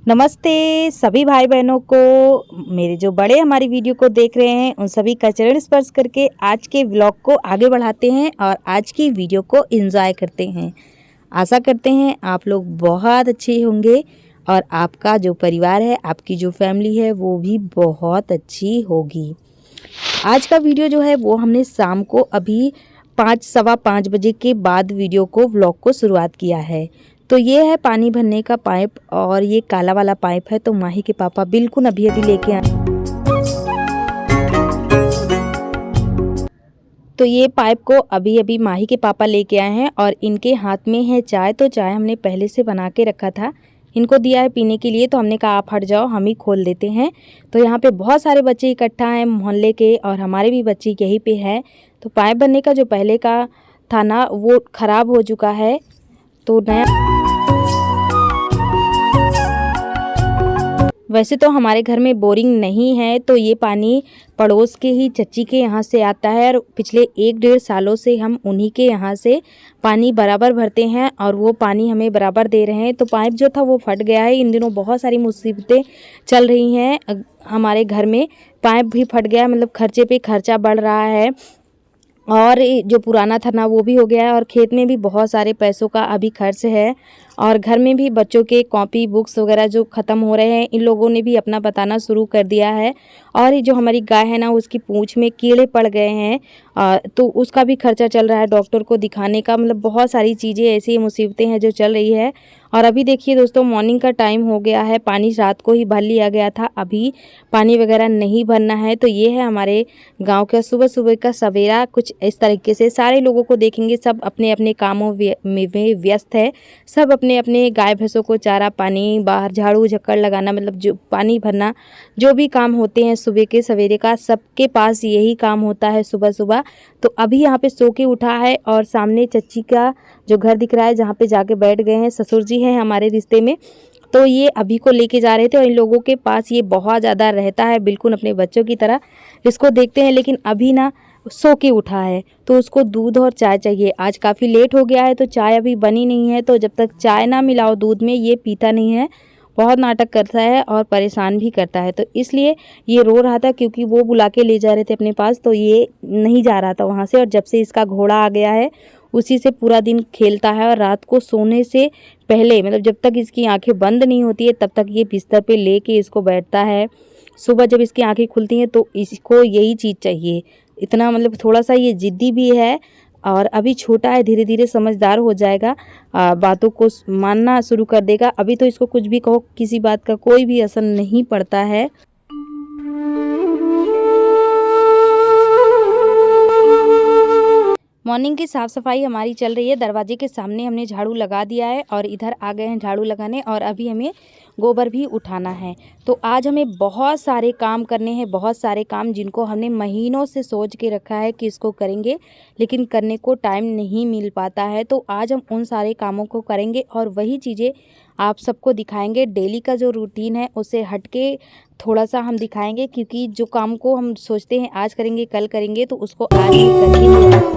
नमस्ते सभी भाई बहनों को। मेरे जो बड़े हमारी वीडियो को देख रहे हैं उन सभी का चरण स्पर्श करके आज के व्लॉग को आगे बढ़ाते हैं और आज की वीडियो को एंजॉय करते हैं। आशा करते हैं आप लोग बहुत अच्छे होंगे और आपका जो परिवार है, आपकी जो फैमिली है वो भी बहुत अच्छी होगी। आज का वीडियो जो है वो हमने शाम को अभी 5-5:15 बजे के बाद वीडियो को व्लॉग को शुरुआत किया है। तो ये है पानी भरने का पाइप और ये काला वाला पाइप है। तो माही के पापा बिल्कुल अभी अभी लेके आए। तो ये पाइप को अभी अभी माही के पापा लेके आए हैं और इनके हाथ में है चाय। तो चाय हमने पहले से बना के रखा था, इनको दिया है पीने के लिए। तो हमने कहा आप हट जाओ, हम ही खोल देते हैं। तो यहाँ पे बहुत सारे बच्चे इकट्ठा हैं मोहल्ले के और हमारे भी बच्चे यहीं पे है। तो पाइप भरने का जो पहले का था ना वो ख़राब हो चुका है, तो नया। वैसे तो हमारे घर में बोरिंग नहीं है, तो ये पानी पड़ोस के ही चच्ची के यहाँ से आता है और पिछले 1-1.5 सालों से हम उन्हीं के यहाँ से पानी बराबर भरते हैं और वो पानी हमें बराबर दे रहे हैं। तो पाइप जो था वो फट गया है। इन दिनों बहुत सारी मुसीबतें चल रही हैं हमारे घर में। पाइप भी फट गया, मतलब खर्चे पे खर्चा बढ़ रहा है और जो पुराना था ना वो भी हो गया है और खेत में भी बहुत सारे पैसों का अभी खर्च है और घर में भी बच्चों के कॉपी बुक्स वगैरह जो ख़त्म हो रहे हैं, इन लोगों ने भी अपना बताना शुरू कर दिया है। और ये जो हमारी गाय है ना उसकी पूंछ में कीड़े पड़ गए हैं, तो उसका भी खर्चा चल रहा है, डॉक्टर को दिखाने का। मतलब बहुत सारी चीज़ें ऐसी मुसीबतें हैं जो चल रही है। और अभी देखिए दोस्तों, मॉर्निंग का टाइम हो गया है, पानी रात को ही भर लिया गया था, अभी पानी वगैरह नहीं भरना है। तो ये है हमारे गांव का सुबह सुबह का सवेरा। कुछ इस तरीके से सारे लोगों को देखेंगे, सब अपने अपने कामों में व्यस्त है। सब अपने अपने गाय भैंसों को चारा पानी, बाहर झाड़ू झक्कड़ लगाना, मतलब जो पानी भरना, जो भी काम होते हैं सुबह के सवेरे का, सबके पास यही काम होता है सुबह सुबह। तो अभी यहाँ पे सो के उठा है और सामने चच्ची का जो घर दिख रहा है जहाँ पे जाके बैठ गए हैं, ससुर जी हैं हमारे रिश्ते में। तो ये अभी को लेके जा रहे थे और इन लोगों के पास ये बहुत ज़्यादा रहता है, बिल्कुल अपने बच्चों की तरह इसको देखते हैं। लेकिन अभी ना सो के उठा है तो उसको दूध और चाय चाहिए। आज काफ़ी लेट हो गया है तो चाय अभी बनी नहीं है। तो जब तक चाय ना मिलाओ दूध में ये पीता नहीं है, बहुत नाटक करता है और परेशान भी करता है। तो इसलिए ये रो रहा था क्योंकि वो बुला के ले जा रहे थे अपने पास, तो ये नहीं जा रहा था वहाँ से। और जब से इसका घोड़ा आ गया है उसी से पूरा दिन खेलता है और रात को सोने से पहले, मतलब जब तक इसकी आंखें बंद नहीं होती है तब तक ये बिस्तर पे लेके इसको बैठता है। सुबह जब इसकी आंखें खुलती हैं तो इसको यही चीज़ चाहिए। इतना मतलब थोड़ा सा ये ज़िद्दी भी है और अभी छोटा है, धीरे धीरे समझदार हो जाएगा, बातों को मानना शुरू कर देगा। अभी तो इसको कुछ भी कहो, किसी बात का कोई भी असर नहीं पड़ता है। मॉर्निंग की साफ़ सफाई हमारी चल रही है। दरवाजे के सामने हमने झाड़ू लगा दिया है और इधर आ गए हैं झाड़ू लगाने और अभी हमें गोबर भी उठाना है। तो आज हमें बहुत सारे काम करने हैं, बहुत सारे काम जिनको हमने महीनों से सोच के रखा है कि इसको करेंगे, लेकिन करने को टाइम नहीं मिल पाता है। तो आज हम उन सारे कामों को करेंगे और वही चीज़ें आप सबको दिखाएंगे। डेली का जो रूटीन है उससे हट के थोड़ा सा हम दिखाएंगे, क्योंकि जो काम को हम सोचते हैं आज करेंगे कल करेंगे तो उसको आज ही कर ही नहीं।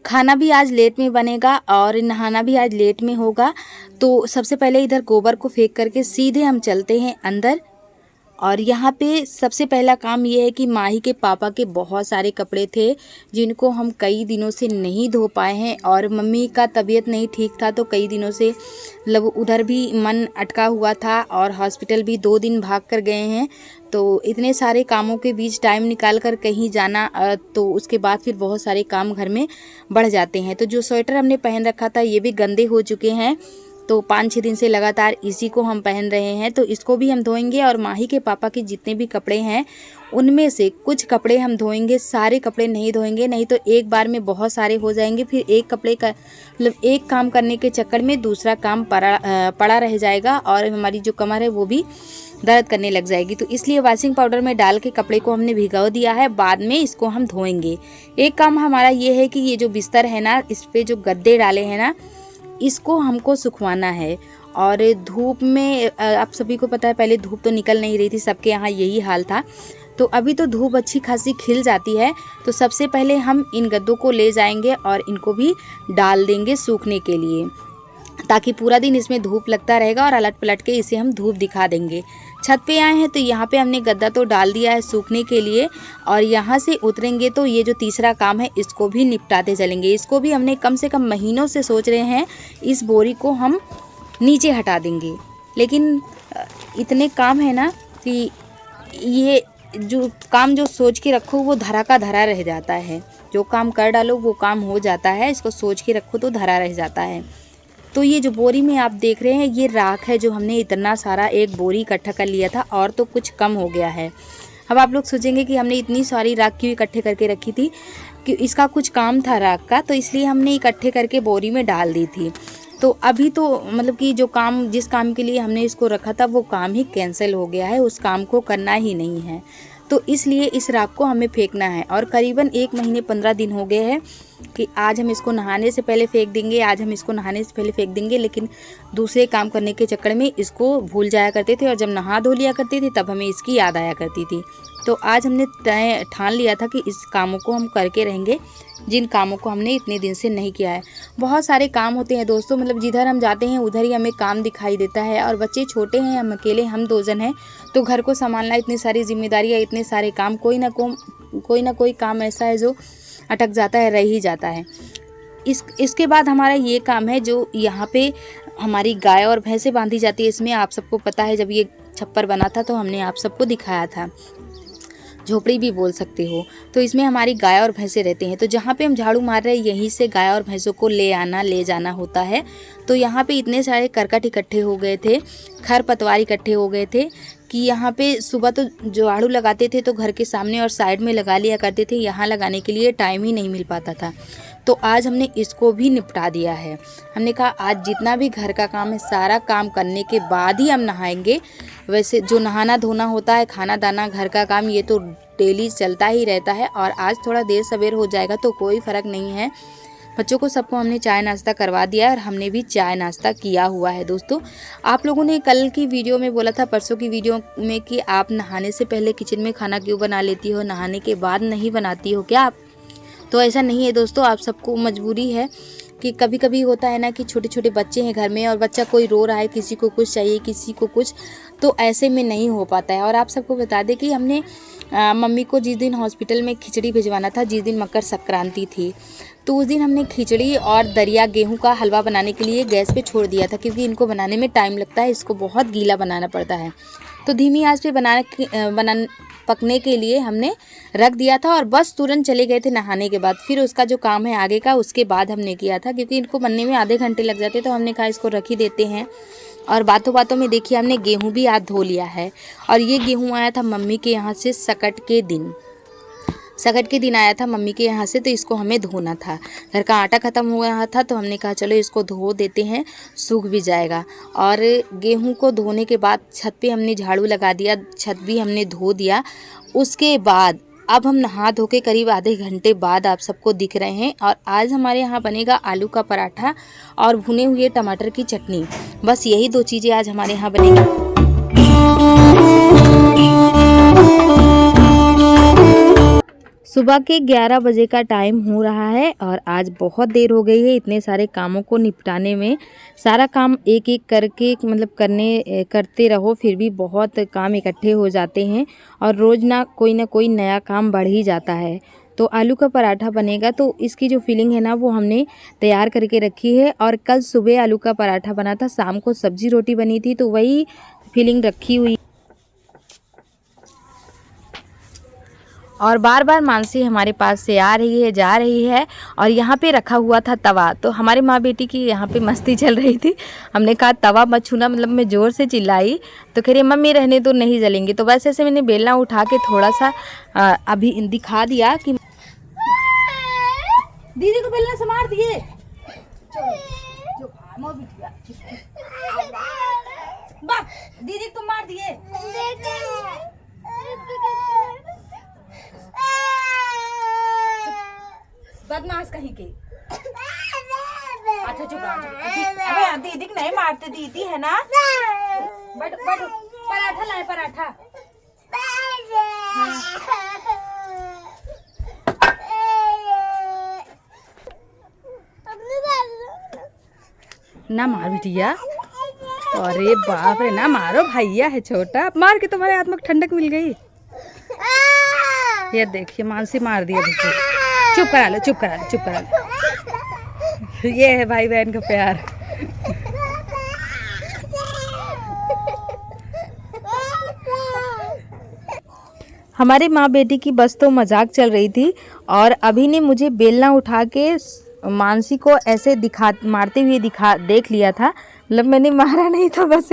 खाना भी आज लेट में बनेगा और नहाना भी आज लेट में होगा। तो सबसे पहले इधर गोबर को फेंक करके सीधे हम चलते हैं अंदर। और यहाँ पे सबसे पहला काम ये है कि माही के पापा के बहुत सारे कपड़े थे जिनको हम कई दिनों से नहीं धो पाए हैं और मम्मी का तबीयत नहीं ठीक था तो कई दिनों से मतलब उधर भी मन अटका हुआ था और हॉस्पिटल भी 2 दिन भाग कर गए हैं। तो इतने सारे कामों के बीच टाइम निकाल कर कहीं जाना, तो उसके बाद फिर बहुत सारे काम घर में बढ़ जाते हैं। तो जो स्वेटर हमने पहन रखा था ये भी गंदे हो चुके हैं, तो 5-6 दिन से लगातार इसी को हम पहन रहे हैं। तो इसको भी हम धोएंगे और माही के पापा के जितने भी कपड़े हैं उनमें से कुछ कपड़े हम धोएंगे, सारे कपड़े नहीं धोएंगे, नहीं तो एक बार में बहुत सारे हो जाएंगे। फिर एक कपड़े का मतलब एक काम करने के चक्कर में दूसरा काम पड़ा रह जाएगा और हमारी जो कमर है वो भी दर्द करने लग जाएगी। तो इसलिए वॉशिंग पाउडर में डाल के कपड़े को हमने भिगो दिया है, बाद में इसको हम धोएंगे। एक काम हमारा ये है कि ये जो बिस्तर है ना, इस पर जो गद्दे डाले हैं ना, इसको हमको सुखवाना है। और धूप में आप सभी को पता है पहले धूप तो निकल नहीं रही थी, सबके यहाँ यही हाल था। तो अभी तो धूप अच्छी खासी खिल जाती है, तो सबसे पहले हम इन गद्दों को ले जाएंगे और इनको भी डाल देंगे सूखने के लिए, ताकि पूरा दिन इसमें धूप लगता रहेगा और अलट पलट के इसे हम धूप दिखा देंगे। छत पे आए हैं तो यहाँ पे हमने गद्दा तो डाल दिया है सूखने के लिए, और यहाँ से उतरेंगे तो ये जो तीसरा काम है इसको भी निपटाते चलेंगे। इसको भी हमने कम से कम महीनों से सोच रहे हैं, इस बोरी को हम नीचे हटा देंगे, लेकिन इतने काम है ना कि ये जो काम जो सोच के रखो वो धरा का धरा रह जाता है। जो काम कर डालो वो काम हो जाता है, इसको सोच के रखो तो धरा रह जाता है। तो ये जो बोरी में आप देख रहे हैं ये राख है, जो हमने इतना सारा एक बोरी इकट्ठा कर लिया था, और तो कुछ कम हो गया है। अब आप लोग सोचेंगे कि हमने इतनी सारी राख क्यों इकट्ठे करके रखी थी, कि इसका कुछ काम था राख का, तो इसलिए हमने इकट्ठे करके बोरी में डाल दी थी। तो अभी तो मतलब कि जो काम, जिस काम के लिए हमने इसको रखा था वो काम ही कैंसिल हो गया है, उस काम को करना ही नहीं है, तो इसलिए इस राख को हमें फेंकना है। और करीबन 1 महीने 15 दिन हो गए हैं कि आज हम इसको नहाने से पहले फेंक देंगे, आज हम इसको नहाने से पहले फेंक देंगे, लेकिन दूसरे काम करने के चक्कर में इसको भूल जाया करते थे, और जब नहा धो लिया करते थे तब हमें इसकी याद आया करती थी। तो आज हमने ठान लिया था कि इस कामों को हम करके रहेंगे, जिन कामों को हमने इतने दिन से नहीं किया है। बहुत सारे काम होते हैं दोस्तों, मतलब जिधर हम जाते हैं उधर ही हमें काम दिखाई देता है, और बच्चे छोटे हैं, हम अकेले, हम 2 जन हैं, तो घर को संभालना, इतनी सारी जिम्मेदारियाँ, इतने सारे काम, कोई ना कोई काम ऐसा है जो अटक जाता है, रह ही जाता है। इसके बाद हमारा ये काम है, जो यहाँ पे हमारी गाय और भैंसें बांधी जाती है। इसमें आप सबको पता है, जब ये छप्पर बना था तो हमने आप सबको दिखाया था, झोपड़ी भी बोल सकते हो। तो इसमें हमारी गाय और भैंसे रहते हैं, तो जहाँ पे हम झाड़ू मार रहे हैं यहीं से गाय और भैंसों को ले जाना होता है। तो यहाँ पे इतने सारे करकट इकट्ठे हो गए थे, खरपतवार इकट्ठे हो गए थे कि यहाँ पे सुबह तो झाड़ू लगाते थे तो घर के सामने और साइड में लगा लिया करते थे, यहाँ लगाने के लिए टाइम ही नहीं मिल पाता था। तो आज हमने इसको भी निपटा दिया है। हमने कहा आज जितना भी घर का काम है सारा काम करने के बाद ही हम नहाएंगे। वैसे जो नहाना धोना होता है, खाना दाना, घर का काम, ये तो डेली चलता ही रहता है, और आज थोड़ा देर सवेर हो जाएगा तो कोई फ़र्क नहीं है। बच्चों को सबको हमने चाय नाश्ता करवा दिया और हमने भी चाय नाश्ता किया हुआ है। दोस्तों, आप लोगों ने कल की वीडियो में बोला था, परसों की वीडियो में, कि आप नहाने से पहले किचन में खाना क्यों बना लेती हो, नहाने के बाद नहीं बनाती हो क्या आप? तो ऐसा नहीं है दोस्तों, आप सबको मजबूरी है कि कभी कभी होता है ना कि छोटे छोटे बच्चे हैं घर में और बच्चा कोई रो रहा है, किसी को कुछ चाहिए, किसी को कुछ, तो ऐसे में नहीं हो पाता है। और आप सबको बता दें कि हमने मम्मी को जिस दिन हॉस्पिटल में खिचड़ी भिजवाना था, जिस दिन मकर संक्रांति थी, तो उस दिन हमने खिचड़ी और दरिया गेहूं का हलवा बनाने के लिए गैस पे छोड़ दिया था, क्योंकि इनको बनाने में टाइम लगता है, इसको बहुत गीला बनाना पड़ता है। तो धीमी आंच पे पकने के लिए हमने रख दिया था, और बस तुरंत चले गए थे नहाने के बाद। फिर उसका जो काम है आगे का, उसके बाद हमने किया था, क्योंकि इनको बनने में आधे घंटे लग जाते, तो हमने कहा इसको रख ही देते हैं। और बातों बातों में देखिए हमने गेहूं भी आज धो लिया है, और ये गेहूं आया था मम्मी के यहाँ से सकट के दिन आया था मम्मी के यहाँ से, तो इसको हमें धोना था। घर का आटा ख़त्म हो रहा था, तो हमने कहा चलो इसको धो देते हैं, सूख भी जाएगा। और गेहूं को धोने के बाद छत पे हमने झाड़ू लगा दिया, छत भी हमने धो दिया। उसके बाद अब हम नहा धो के करीब आधे घंटे बाद आप सबको दिख रहे हैं, और आज हमारे यहाँ बनेगा आलू का पराठा और भुने हुए टमाटर की चटनी। बस यही 2 चीज़ें आज हमारे यहाँ बनेगी। सुबह के 11 बजे का टाइम हो रहा है, और आज बहुत देर हो गई है इतने सारे कामों को निपटाने में। सारा काम एक एक करके मतलब करते रहो, फिर भी बहुत काम इकट्ठे हो जाते हैं, और रोज़ ना कोई नया काम बढ़ ही जाता है। तो आलू का पराठा बनेगा, तो इसकी जो फिलिंग है ना वो हमने तैयार करके रखी है। और कल सुबह आलू का पराठा बना था, शाम को सब्जी रोटी बनी थी, तो वही फिलिंग रखी हुई। और बार बार मानसी हमारे पास से आ रही है, जा रही है, और यहाँ पे रखा हुआ था तवा। तो हमारे माँ बेटी की यहाँ पे मस्ती चल रही थी। हमने कहा तवा मत छूना, मतलब मैं ज़ोर से चिल्लाई, तो कह रही मम्मी रहने तो नहीं जलेंगे। तो बस ऐसे मैंने बेलना उठा के थोड़ा सा अभी दिखा दिया कि दीदी को बेलना से मार दिए। दीदी को मार दिए, बदमाश कहीं के। अच्छा चुप रहो। अबे दीदी नहीं मारते, दीदी है ना। बट पराठा लाए, पराठा ना मार बिटिया, अरे बाप रे, ना मारो, भैया है छोटा, मार के तुम्हारे हाथ में ठंडक मिल गई। ये देखिए मानसी मार दिया देखिए। चुप करा लो, चुप करा लो, चुप करा लो। ये है भाई बहन का प्यार। हमारे माँ बेटी की बस तो मजाक चल रही थी और अभी ने मुझे बेलना उठा के मानसी को ऐसे मारते हुए देख लिया था। मतलब मैंने मारा नहीं था, बस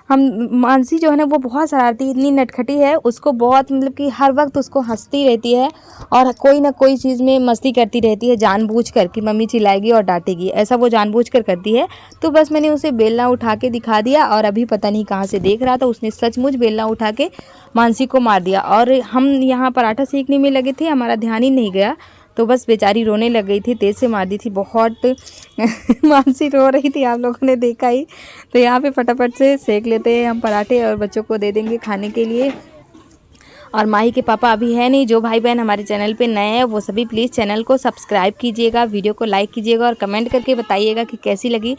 हम मानसी जो है ना वो बहुत शरारती, इतनी नटखटी है, उसको बहुत मतलब कि हर वक्त उसको हंसती रहती है और कोई ना कोई चीज़ में मस्ती करती रहती है जानबूझ कर कि मम्मी चिल्लाएगी और डांटेगी, ऐसा वो जानबूझ कर करती है। तो बस मैंने उसे बेलना उठा के दिखा दिया और अभी पता नहीं कहाँ से देख रहा था, उसने सचमुच बेलना उठा के मानसी को मार दिया। और हम यहाँ पराठा सेकने में लगे थे, हमारा ध्यान ही नहीं गया, तो बस बेचारी रोने लग गई थी, तेज़ से मार दी थी बहुत। मानसी रो रही थी, आप लोगों ने देखा ही। तो यहाँ पे फटाफट से सेक लेते हैं हम पराठे और बच्चों को दे देंगे खाने के लिए। और माही के पापा अभी है नहीं। जो भाई बहन हमारे चैनल पे नए हैं वो सभी प्लीज़ चैनल को सब्सक्राइब कीजिएगा, वीडियो को लाइक कीजिएगा और कमेंट करके बताइएगा कि कैसी लगी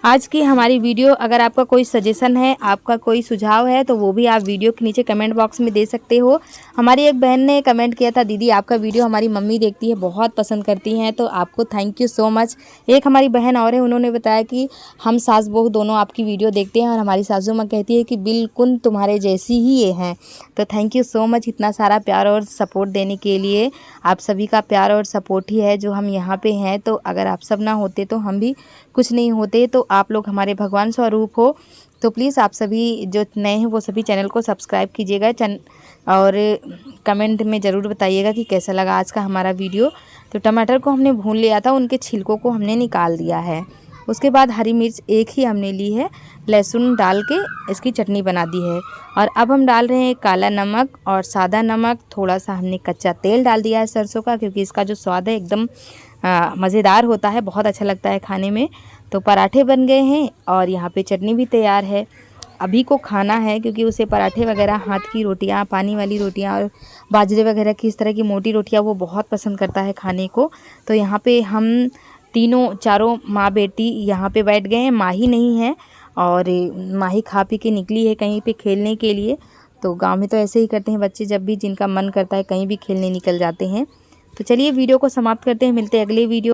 आज की हमारी वीडियो। अगर आपका कोई सजेशन है, आपका कोई सुझाव है तो वो भी आप वीडियो के नीचे कमेंट बॉक्स में दे सकते हो। हमारी एक बहन ने कमेंट किया था, दीदी आपका वीडियो हमारी मम्मी देखती है, बहुत पसंद करती हैं, तो आपको थैंक यू सो मच। एक हमारी बहन और है, उन्होंने बताया कि हम सास बहू दोनों आपकी वीडियो देखते हैं और हमारी सासू माँ कहती है कि बिल्कुल तुम्हारे जैसी ही ये हैं। तो थैंक यू सो मच इतना सारा प्यार और सपोर्ट देने के लिए। आप सभी का प्यार और सपोर्ट ही है जो हम यहाँ पे हैं। तो अगर आप सब ना होते तो हम भी कुछ नहीं होते। तो आप लोग हमारे भगवान स्वरूप हो। तो प्लीज़ आप सभी जो नए हैं वो सभी चैनल को सब्सक्राइब कीजिएगा और कमेंट में ज़रूर बताइएगा कि कैसा लगा आज का हमारा वीडियो। तो टमाटर को हमने भून लिया था, उनके छिलकों को हमने निकाल दिया है। उसके बाद हरी मिर्च एक ही हमने ली है, लहसुन डाल के इसकी चटनी बना दी है। और अब हम डाल रहे हैं काला नमक और सादा नमक, थोड़ा सा हमने कच्चा तेल डाल दिया है सरसों का, क्योंकि इसका जो स्वाद है एकदम मज़ेदार होता है, बहुत अच्छा लगता है खाने में। तो पराठे बन गए हैं और यहाँ पे चटनी भी तैयार है। अभी को खाना है क्योंकि उसे पराठे वगैरह, हाथ की रोटियाँ, पानी वाली रोटियाँ और बाजरे वगैरह की इस तरह की मोटी रोटियाँ वो बहुत पसंद करता है खाने को। तो यहाँ पे हम चारों माँ बेटी यहाँ पे बैठ गए हैं। माही नहीं है और माही खा पी के निकली है कहीं पे खेलने के लिए। तो गांव में तो ऐसे ही करते हैं बच्चे, जब भी जिनका मन करता है कहीं भी खेलने निकल जाते हैं। तो चलिए वीडियो को समाप्त करते हैं, मिलते हैं अगले वीडियो।